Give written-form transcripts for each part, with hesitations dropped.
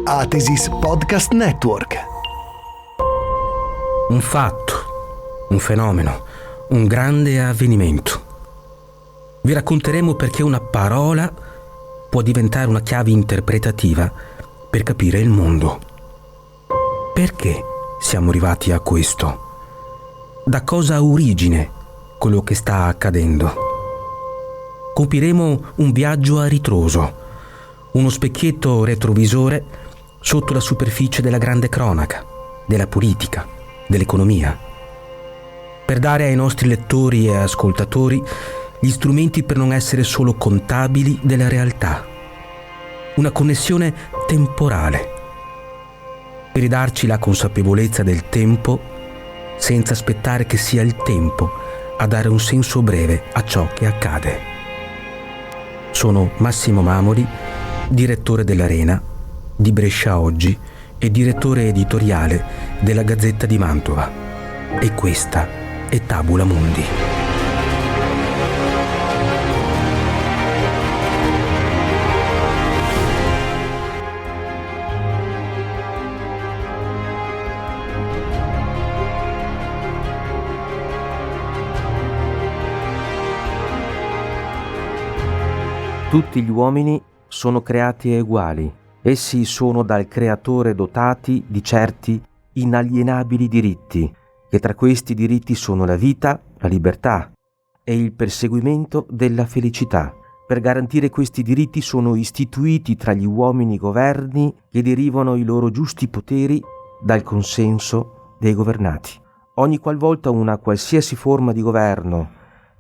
Athesis Podcast Network. Un fatto, un fenomeno, un grande avvenimento. Vi racconteremo perché una parola può diventare una chiave interpretativa per capire il mondo. Perché siamo arrivati a questo? Da cosa ha origine quello che sta accadendo? Compiremo un viaggio a ritroso, uno specchietto retrovisore sotto la superficie della grande cronaca, della politica, dell'economia, per dare ai nostri lettori e ascoltatori gli strumenti per non essere solo contabili della realtà, una connessione temporale, per ridarci la consapevolezza del tempo senza aspettare che sia il tempo a dare un senso breve a ciò che accade. Sono Massimo Mamoli, direttore dell'Arena, di Brescia Oggi e direttore editoriale della Gazzetta di Mantova. E questa è Tabula Mundi. Tutti gli uomini sono creati uguali. Essi sono dal Creatore dotati di certi inalienabili diritti, che tra questi diritti sono la vita, la libertà e il perseguimento della felicità. Per garantire questi diritti sono istituiti tra gli uomini governi che derivano i loro giusti poteri dal consenso dei governati. Ogni qualvolta una qualsiasi forma di governo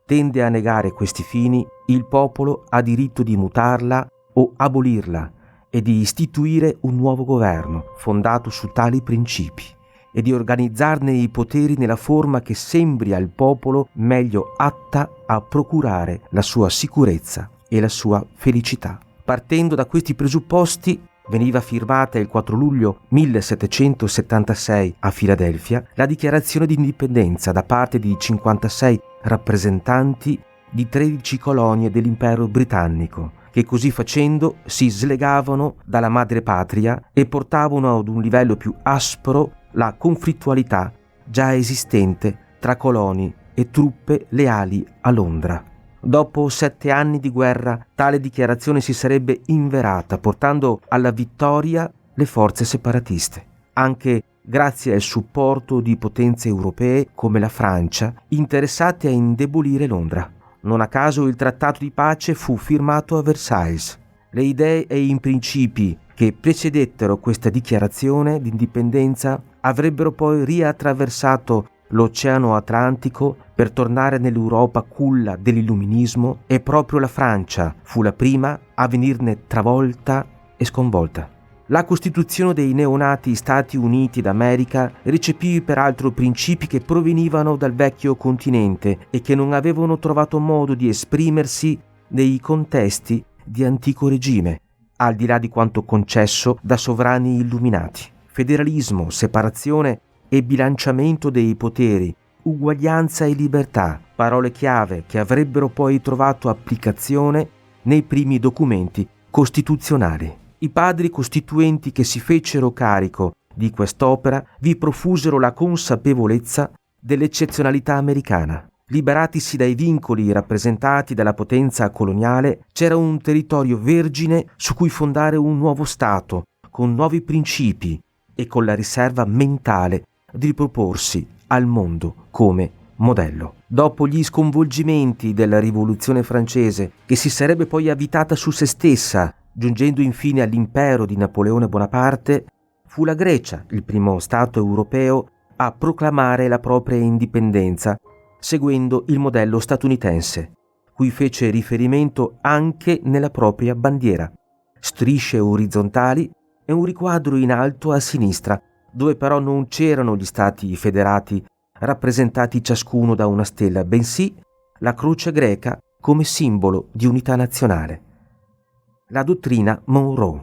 tende a negare questi fini, il popolo ha diritto di mutarla o abolirla e di istituire un nuovo governo fondato su tali principi e di organizzarne i poteri nella forma che sembri al popolo meglio atta a procurare la sua sicurezza e la sua felicità. Partendo da questi presupposti, veniva firmata il 4 luglio 1776 a Filadelfia la dichiarazione di indipendenza da parte di 56 rappresentanti di 13 colonie dell'impero britannico, che così facendo si slegavano dalla madrepatria e portavano ad un livello più aspro la conflittualità già esistente tra coloni e truppe leali a Londra. Dopo 7 anni di guerra, tale dichiarazione si sarebbe inverata, portando alla vittoria le forze separatiste, anche grazie al supporto di potenze europee come la Francia, interessate a indebolire Londra. Non a caso il trattato di pace fu firmato a Versailles. Le idee e i principi che precedettero questa dichiarazione di indipendenza avrebbero poi riattraversato l'Oceano Atlantico per tornare nell'Europa culla dell'illuminismo e proprio la Francia fu la prima a venirne travolta e sconvolta. La Costituzione dei neonati Stati Uniti d'America recepì peraltro principi che provenivano dal vecchio continente e che non avevano trovato modo di esprimersi nei contesti di antico regime, al di là di quanto concesso da sovrani illuminati. Federalismo, separazione e bilanciamento dei poteri, uguaglianza e libertà, parole chiave che avrebbero poi trovato applicazione nei primi documenti costituzionali. I padri costituenti che si fecero carico di quest'opera vi profusero la consapevolezza dell'eccezionalità americana. Liberatisi dai vincoli rappresentati dalla potenza coloniale, c'era un territorio vergine su cui fondare un nuovo Stato, con nuovi principi e con la riserva mentale di riproporsi al mondo come modello. Dopo gli sconvolgimenti della Rivoluzione francese, che si sarebbe poi avvitata su se stessa, giungendo infine all'impero di Napoleone Bonaparte, fu la Grecia il primo Stato europeo a proclamare la propria indipendenza, seguendo il modello statunitense, cui fece riferimento anche nella propria bandiera. Strisce orizzontali e un riquadro in alto a sinistra, dove però non c'erano gli stati federati rappresentati ciascuno da una stella, bensì la croce greca come simbolo di unità nazionale. La dottrina Monroe.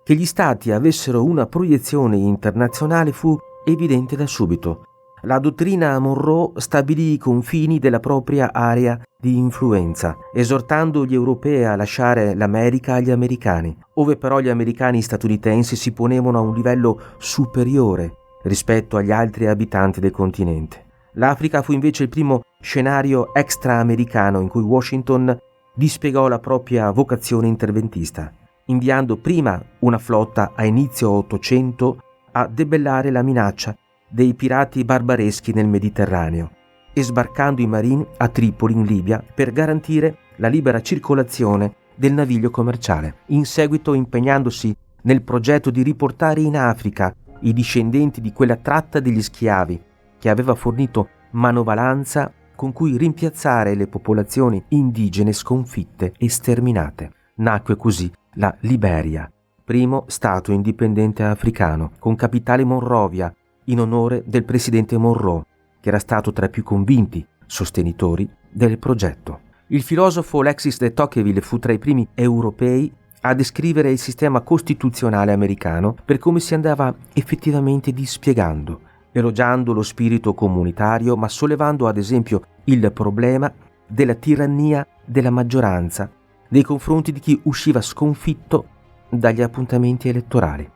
Che gli stati avessero una proiezione internazionale fu evidente da subito. La dottrina Monroe stabilì i confini della propria area di influenza, esortando gli europei a lasciare l'America agli americani, ove però gli americani statunitensi si ponevano a un livello superiore rispetto agli altri abitanti del continente. L'Africa fu invece il primo scenario extraamericano in cui Washington dispiegò la propria vocazione interventista, inviando prima una flotta a inizio Ottocento a debellare la minaccia dei pirati barbareschi nel Mediterraneo e sbarcando i marini a Tripoli in Libia per garantire la libera circolazione del naviglio commerciale, in seguito impegnandosi nel progetto di riportare in Africa i discendenti di quella tratta degli schiavi che aveva fornito manovalanza con cui rimpiazzare le popolazioni indigene sconfitte e sterminate. Nacque così la Liberia, primo stato indipendente africano, con capitale Monrovia, in onore del presidente Monroe, che era stato tra i più convinti sostenitori del progetto. Il filosofo Alexis de Tocqueville fu tra i primi europei a descrivere il sistema costituzionale americano per come si andava effettivamente dispiegando, elogiando lo spirito comunitario, ma sollevando ad esempio il problema della tirannia della maggioranza nei confronti di chi usciva sconfitto dagli appuntamenti elettorali.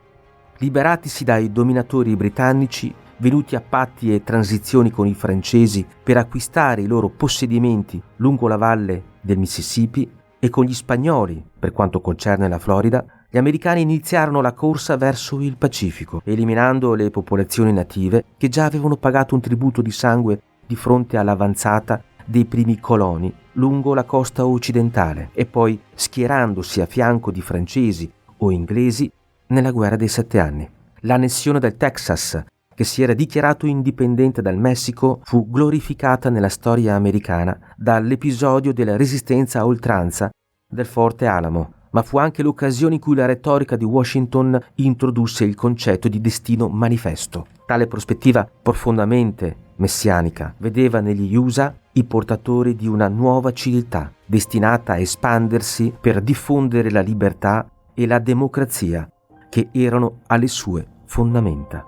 Liberatisi dai dominatori britannici, venuti a patti e transizioni con i francesi per acquistare i loro possedimenti lungo la valle del Mississippi, e con gli spagnoli per quanto concerne la Florida, gli americani iniziarono la corsa verso il Pacifico, eliminando le popolazioni native che già avevano pagato un tributo di sangue di fronte all'avanzata dei primi coloni lungo la costa occidentale e poi schierandosi a fianco di francesi o inglesi nella guerra dei 7 anni. L'annessione del Texas, che si era dichiarato indipendente dal Messico, fu glorificata nella storia americana dall'episodio della resistenza a oltranza del Forte Alamo, ma fu anche l'occasione in cui la retorica di Washington introdusse il concetto di destino manifesto. Tale prospettiva profondamente messianica vedeva negli USA i portatori di una nuova civiltà, destinata a espandersi per diffondere la libertà e la democrazia che erano alle sue fondamenta.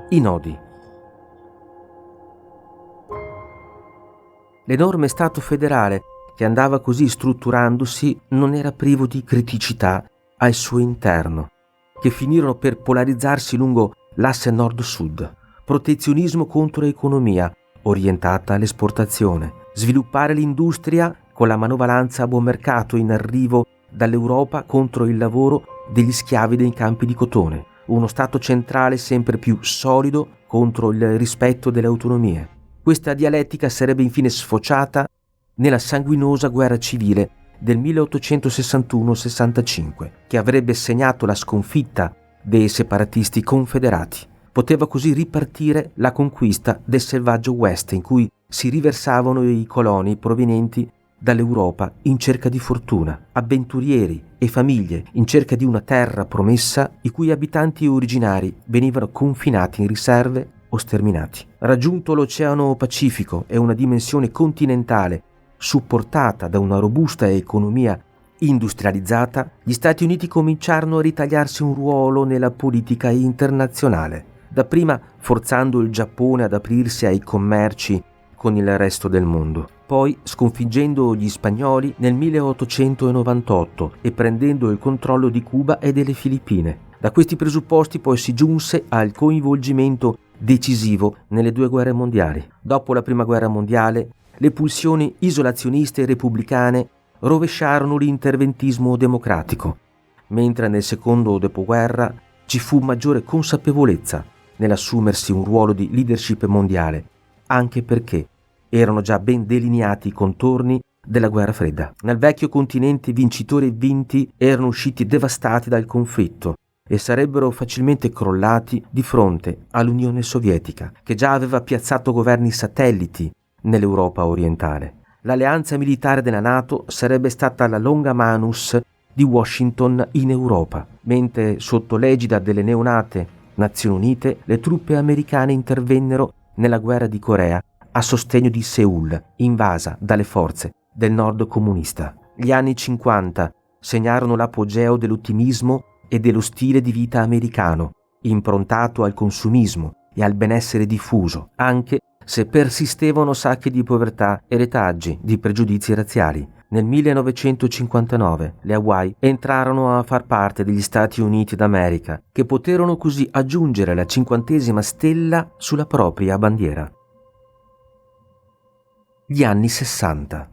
I nodi. L'enorme Stato federale che andava così strutturandosi non era privo di criticità al suo interno, che finirono per polarizzarsi lungo l'asse nord-sud. Protezionismo contro economia orientata all'esportazione, sviluppare l'industria con la manovalanza a buon mercato in arrivo dall'Europa contro il lavoro degli schiavi dei campi di cotone, uno Stato centrale sempre più solido contro il rispetto delle autonomie. Questa dialettica sarebbe infine sfociata nella sanguinosa guerra civile del 1861-65, che avrebbe segnato la sconfitta dei separatisti confederati. Poteva così ripartire la conquista del selvaggio West, in cui si riversavano i coloni provenienti dall'Europa in cerca di fortuna, avventurieri e famiglie in cerca di una terra promessa i cui abitanti originari venivano confinati in riserve o sterminati. Raggiunto l'Oceano Pacifico e una dimensione continentale supportata da una robusta economia industrializzata, gli Stati Uniti cominciarono a ritagliarsi un ruolo nella politica internazionale, dapprima forzando il Giappone ad aprirsi ai commerci con il resto del mondo, poi sconfiggendo gli spagnoli nel 1898 e prendendo il controllo di Cuba e delle Filippine. Da questi presupposti poi si giunse al coinvolgimento decisivo nelle 2 guerre mondiali. Dopo la Prima Guerra Mondiale, le pulsioni isolazioniste e repubblicane rovesciarono l'interventismo democratico, mentre nel secondo dopoguerra ci fu maggiore consapevolezza nell'assumersi un ruolo di leadership mondiale, anche perché erano già ben delineati i contorni della guerra fredda. Nel vecchio continente vincitori e vinti erano usciti devastati dal conflitto e sarebbero facilmente crollati di fronte all'Unione Sovietica, che già aveva piazzato governi satelliti nell'Europa orientale. L'alleanza militare della NATO sarebbe stata la longa manus di Washington in Europa, mentre sotto l'egida delle neonate Nazioni Unite le truppe americane intervennero nella guerra di Corea a sostegno di Seul, invasa dalle forze del nord comunista. Gli anni 50 segnarono l'apogeo dell'ottimismo e dello stile di vita americano, improntato al consumismo e al benessere diffuso, anche se persistevano sacche di povertà e retaggi di pregiudizi razziali. Nel 1959 le Hawaii entrarono a far parte degli Stati Uniti d'America, che poterono così aggiungere la 50ª stella sulla propria bandiera. Gli anni 60.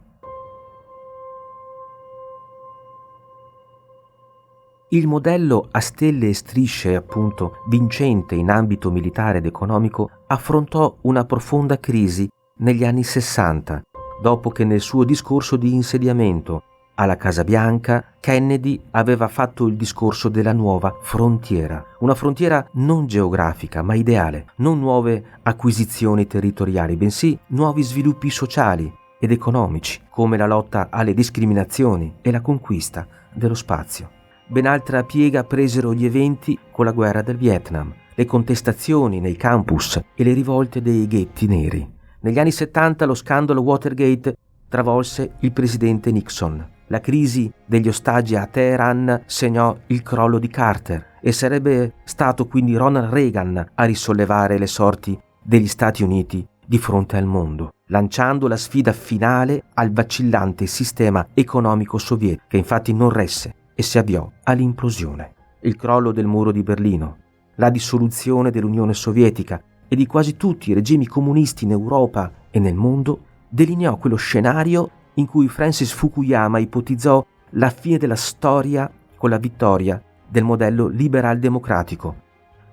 Il modello a stelle e strisce, appunto, vincente in ambito militare ed economico, affrontò una profonda crisi negli anni 60, dopo che nel suo discorso di insediamento alla Casa Bianca Kennedy aveva fatto il discorso della nuova frontiera, una frontiera non geografica ma ideale, non nuove acquisizioni territoriali, bensì nuovi sviluppi sociali ed economici, come la lotta alle discriminazioni e la conquista dello spazio. Ben altra piega presero gli eventi con la guerra del Vietnam, le contestazioni nei campus e le rivolte dei ghetti neri. Negli anni 70 lo scandalo Watergate travolse il presidente Nixon. La crisi degli ostaggi a Teheran segnò il crollo di Carter e sarebbe stato quindi Ronald Reagan a risollevare le sorti degli Stati Uniti di fronte al mondo, lanciando la sfida finale al vacillante sistema economico sovietico, che infatti non resse e si avviò all'implosione. Il crollo del muro di Berlino, la dissoluzione dell'Unione Sovietica e di quasi tutti i regimi comunisti in Europa e nel mondo delineò quello scenario in cui Francis Fukuyama ipotizzò la fine della storia con la vittoria del modello liberal-democratico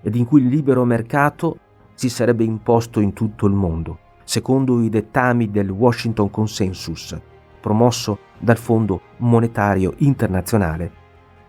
ed in cui il libero mercato si sarebbe imposto in tutto il mondo, secondo i dettami del Washington Consensus, promosso dal Fondo Monetario Internazionale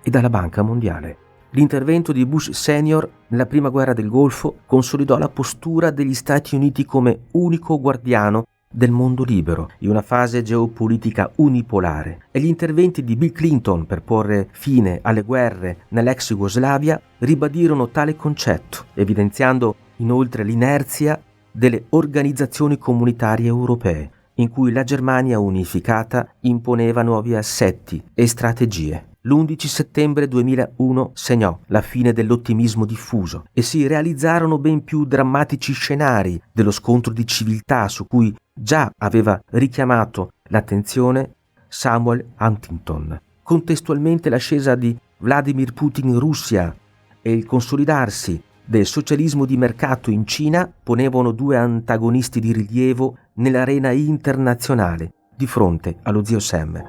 e dalla Banca Mondiale. L'intervento di Bush Senior nella prima guerra del Golfo consolidò la postura degli Stati Uniti come unico guardiano del mondo libero in una fase geopolitica unipolare, e gli interventi di Bill Clinton per porre fine alle guerre nell'ex Jugoslavia ribadirono tale concetto, evidenziando inoltre l'inerzia delle organizzazioni comunitarie europee, in cui la Germania unificata imponeva nuovi assetti e strategie. L'11 settembre 2001 segnò la fine dell'ottimismo diffuso e si realizzarono ben più drammatici scenari dello scontro di civiltà su cui già aveva richiamato l'attenzione Samuel Huntington. Contestualmente l'ascesa di Vladimir Putin in Russia e il consolidarsi del socialismo di mercato in Cina ponevano due antagonisti di rilievo nell'arena internazionale di fronte allo zio Sam.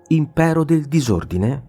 Impero del disordine?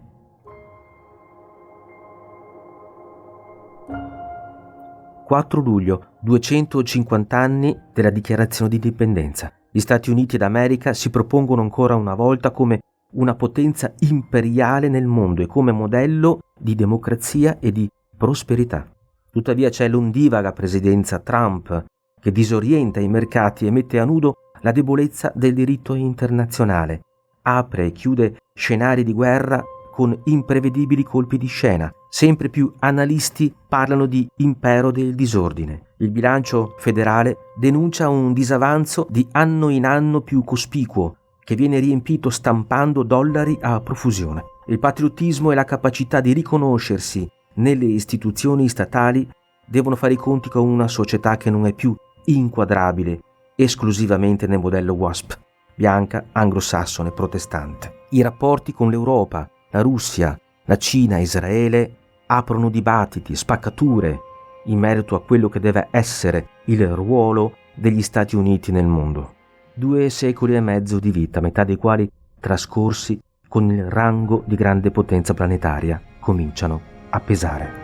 – 4 luglio, 250 anni della dichiarazione di indipendenza. Gli Stati Uniti d'America si propongono ancora una volta come una potenza imperiale nel mondo e come modello di democrazia e di prosperità. Tuttavia c'è l'ondivaga presidenza Trump che disorienta i mercati e mette a nudo la debolezza del diritto internazionale, apre e chiude scenari di guerra con imprevedibili colpi di scena. Sempre più analisti parlano di impero del disordine. Il bilancio federale denuncia un disavanzo di anno in anno più cospicuo, che viene riempito stampando dollari a profusione. Il patriottismo e la capacità di riconoscersi nelle istituzioni statali devono fare i conti con una società che non è più inquadrabile esclusivamente nel modello WASP, bianca, anglosassone, protestante. I rapporti con l'Europa, la Russia, la Cina, Israele aprono dibattiti, spaccature in merito a quello che deve essere il ruolo degli Stati Uniti nel mondo. 2 secoli e mezzo di vita, metà dei quali trascorsi con il rango di grande potenza planetaria, cominciano a pesare.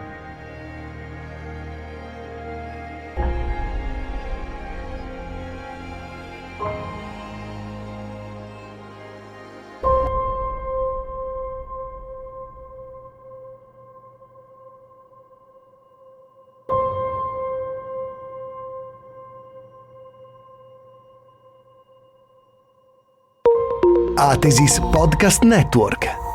Atesis Podcast Network.